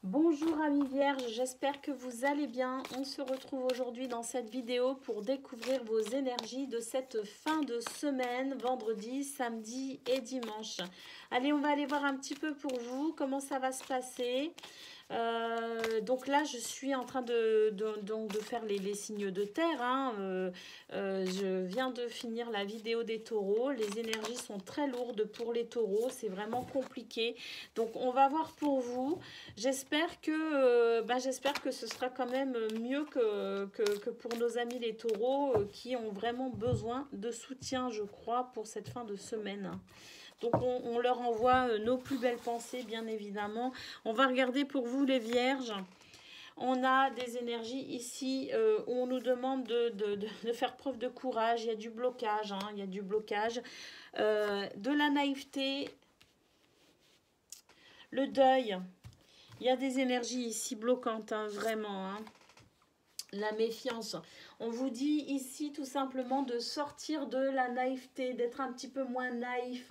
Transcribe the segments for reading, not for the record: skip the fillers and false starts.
Bonjour amis vierges, j'espère que vous allez bien. On se retrouve aujourd'hui dans cette vidéo pour découvrir vos énergies de cette fin de semaine, vendredi, samedi et dimanche. Allez, on va aller voir un petit peu pour vous comment ça va se passer. Donc là, je suis en train de faire les signes de terre. Je viens de finir la vidéo des taureaux. Les énergies sont très lourdes pour les taureaux. C'est vraiment compliqué. Donc, on va voir pour vous. J'espère que ce sera quand même mieux que pour nos amis les taureaux qui ont vraiment besoin de soutien, je crois, pour cette fin de semaine. Donc on leur envoie nos plus belles pensées, bien évidemment. On va regarder pour vous les vierges. On a des énergies ici où on nous demande de faire preuve de courage. Il y a du blocage, il y a du blocage. De la naïveté, le deuil. Il y a des énergies ici bloquantes, vraiment. La méfiance. On vous dit ici tout simplement de sortir de la naïveté, d'être un petit peu moins naïf.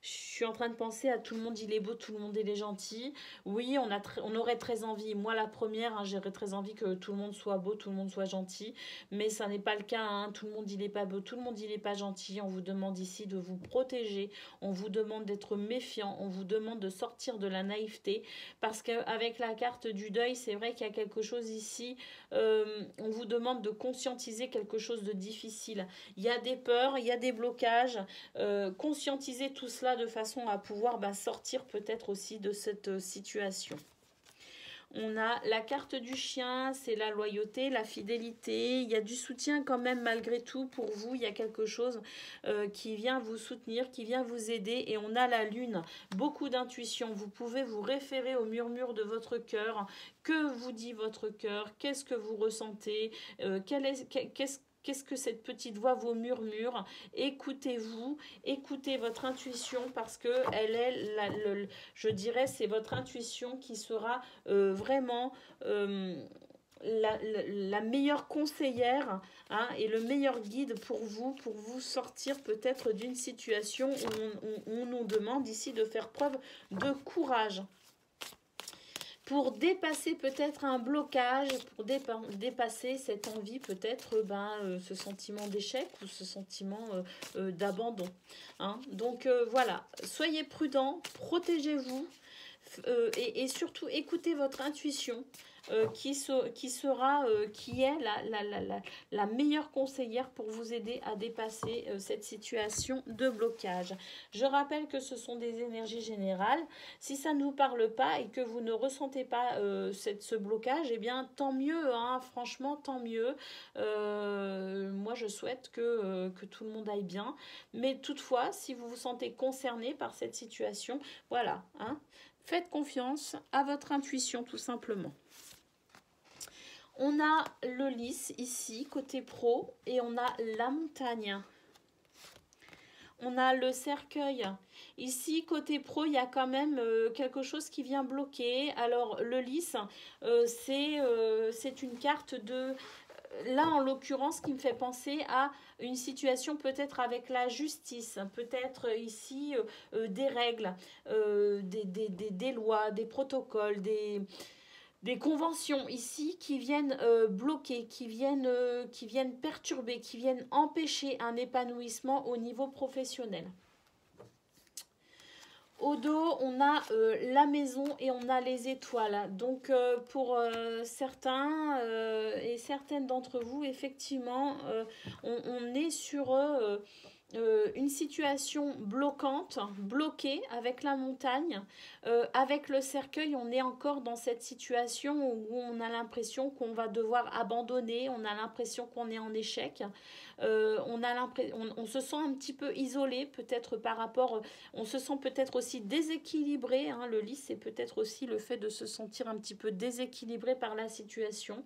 Je suis en train de penser à tout le monde il est beau, tout le monde il est gentil. Oui, on aurait très envie, moi la première, j'aurais très envie que tout le monde soit beau, tout le monde soit gentil. Mais ça n'est pas le cas, tout le monde il est pas beau, tout le monde il est pas gentil. On vous demande ici de vous protéger, on vous demande d'être méfiant, on vous demande de sortir de la naïveté. Parce qu'avec la carte du deuil, c'est vrai qu'il y a quelque chose ici, on vous demande de conscientiser quelque chose de difficile. Il y a des peurs, il y a des blocages, conscientiser tout cela de façon à pouvoir sortir peut-être aussi de cette situation. On a la carte du chien, c'est la loyauté, la fidélité. Il y a du soutien quand même malgré tout pour vous. Il y a quelque chose qui vient vous soutenir, qui vient vous aider. Et on a la lune, beaucoup d'intuition. Vous pouvez vous référer au murmure de votre cœur. Que vous dit votre cœur? Qu'est-ce que vous ressentez? Qu'est-ce que cette petite voix vous murmure? Écoutez-vous, écoutez votre intuition parce que elle est, je dirais, c'est votre intuition qui sera vraiment la meilleure conseillère et le meilleur guide pour vous sortir peut-être d'une situation où on nous demande ici de faire preuve de courage. Pour dépasser peut-être un blocage, pour dépasser cette envie, peut-être ce sentiment d'échec ou ce sentiment d'abandon. Donc voilà, soyez prudents, protégez-vous et surtout écoutez votre intuition. Qui est la meilleure conseillère pour vous aider à dépasser cette situation de blocage. Je rappelle que ce sont des énergies générales. Si ça ne vous parle pas et que vous ne ressentez pas ce blocage, eh bien tant mieux, franchement tant mieux. Moi je souhaite que tout le monde aille bien. Mais toutefois, si vous vous sentez concerné par cette situation, voilà, faites confiance à votre intuition tout simplement. On a le lys ici, côté pro, et on a la montagne. On a le cercueil. Ici, côté pro, il y a quand même quelque chose qui vient bloquer. Alors, le lys, c'est une carte de... Là, en l'occurrence, qui me fait penser à une situation peut-être avec la justice, peut-être ici des règles, des lois, des protocoles, des conventions ici qui viennent bloquer, qui viennent perturber, qui viennent empêcher un épanouissement au niveau professionnel. Au dos, on a la maison et on a les étoiles. Donc, pour certains et certaines d'entre vous, effectivement, on est sur une situation bloquée avec la montagne. Avec le cercueil, on est encore dans cette situation où on a l'impression qu'on va devoir abandonner, on a l'impression qu'on est en échec. On se sent un petit peu isolé peut-être par rapport, on se sent peut-être aussi déséquilibré, le lys c'est peut-être aussi le fait de se sentir un petit peu déséquilibré par la situation,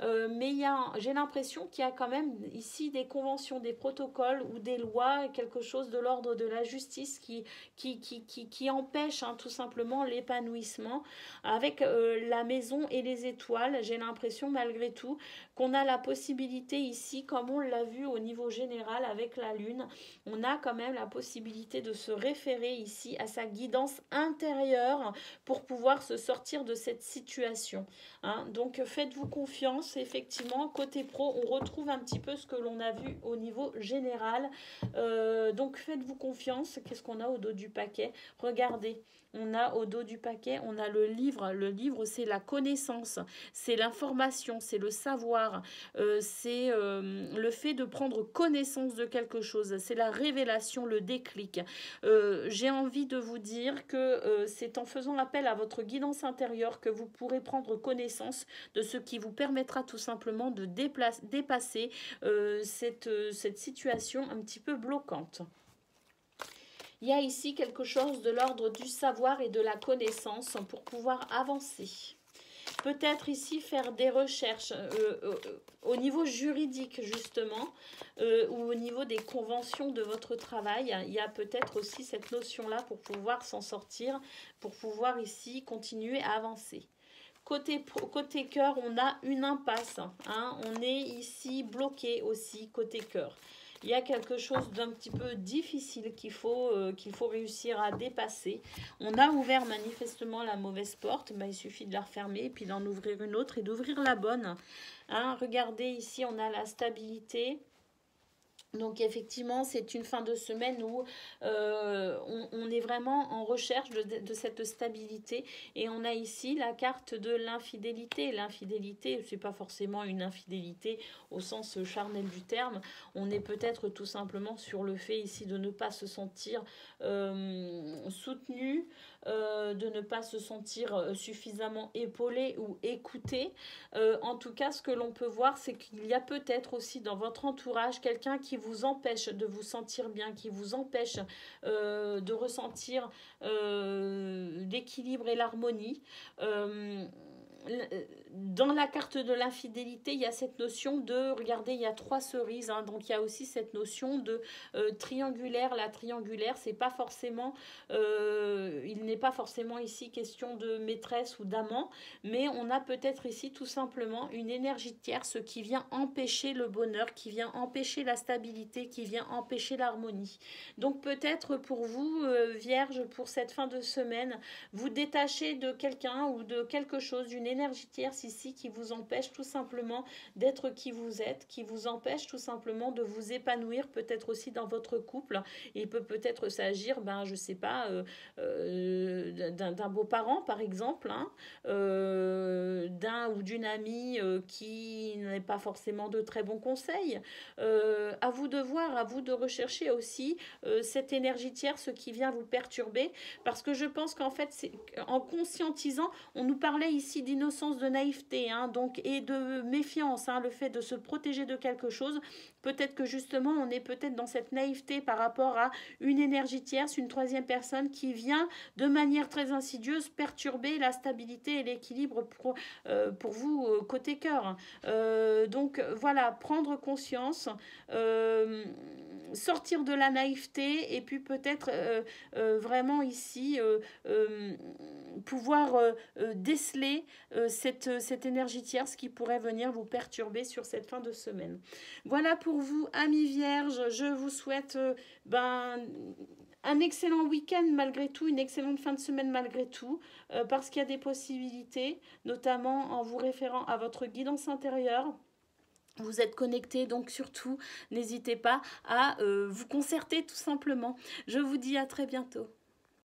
mais j'ai l'impression qu'il y a quand même ici des conventions, des protocoles ou des lois, quelque chose de l'ordre de la justice qui empêche tout simplement l'épanouissement. Avec la maison et les étoiles, j'ai l'impression malgré tout qu'on a la possibilité ici, comme on l'a vu au niveau général avec la Lune, on a quand même la possibilité de se référer ici à sa guidance intérieure pour pouvoir se sortir de cette situation. Hein. Donc faites-vous confiance, effectivement, côté pro, on retrouve un petit peu ce que l'on a vu au niveau général. Donc faites-vous confiance. Qu'est-ce qu'on a au dos du paquet? Regardez. On a au dos du paquet, on a le livre. Le livre, c'est la connaissance, c'est l'information, c'est le savoir, c'est le fait de prendre connaissance de quelque chose, c'est la révélation, le déclic. J'ai envie de vous dire que c'est en faisant appel à votre guidance intérieure que vous pourrez prendre connaissance de ce qui vous permettra tout simplement de dépasser cette situation un petit peu bloquante. Il y a ici quelque chose de l'ordre du savoir et de la connaissance pour pouvoir avancer. Peut-être ici faire des recherches au niveau juridique justement, ou au niveau des conventions de votre travail. Il y a peut-être aussi cette notion-là pour pouvoir s'en sortir, pour pouvoir ici continuer à avancer. Côté cœur, on a une impasse. Hein, on est ici bloqué aussi côté cœur. Il y a quelque chose d'un petit peu difficile qu'il faut réussir à dépasser. On a ouvert manifestement la mauvaise porte. Il suffit de la refermer et puis d'en ouvrir une autre et d'ouvrir la bonne. Hein, regardez ici, on a la stabilité. Donc effectivement, c'est une fin de semaine où on est vraiment en recherche de cette stabilité. Et on a ici la carte de l'infidélité. L'infidélité, ce n'est pas forcément une infidélité au sens charnel du terme. On est peut-être tout simplement sur le fait ici de ne pas se sentir soutenu, de ne pas se sentir suffisamment épaulé ou écouté. En tout cas, ce que l'on peut voir, c'est qu'il y a peut-être aussi dans votre entourage quelqu'un qui vous empêche de vous sentir bien, qui vous empêche de ressentir l'équilibre et l'harmonie. Dans la carte de l'infidélité, il y a cette notion de, regardez, il y a 3 cerises, hein, donc il y a aussi cette notion de triangulaire. La triangulaire, c'est pas forcément, il n'est pas forcément ici question de maîtresse ou d'amant, mais on a peut-être ici tout simplement une énergie tierce qui vient empêcher le bonheur, qui vient empêcher la stabilité, qui vient empêcher l'harmonie. Donc peut-être pour vous, Vierge, pour cette fin de semaine, vous détachez de quelqu'un ou de quelque chose, d'une énergie tierce ici qui vous empêche tout simplement d'être qui vous êtes, qui vous empêche tout simplement de vous épanouir, peut-être aussi dans votre couple. Il peut peut-être s'agir, je sais pas, d'un beau-parent par exemple, hein, d'un ou d'une amie qui n'est pas forcément de très bons conseils. À vous de voir, à vous de rechercher aussi cette énergie tierce qui vient vous perturber, parce que je pense qu'en fait, en conscientisant, on nous parlait ici d'innocence, de naïveté, hein, donc, et de méfiance, hein, le fait de se protéger de quelque chose. Peut-être que justement, on est peut-être dans cette naïveté par rapport à une énergie tierce, une troisième personne qui vient de manière très insidieuse perturber la stabilité et l'équilibre pour vous côté cœur. Donc voilà, prendre conscience, sortir de la naïveté et puis peut-être vraiment ici pouvoir déceler cette énergie tierce qui pourrait venir vous perturber sur cette fin de semaine. Voilà pour vous, amis vierges. Je vous souhaite un excellent week-end malgré tout, une excellente fin de semaine malgré tout, parce qu'il y a des possibilités, notamment en vous référant à votre guidance intérieure. Vous êtes connecté, donc surtout, n'hésitez pas à vous concerter tout simplement. Je vous dis à très bientôt.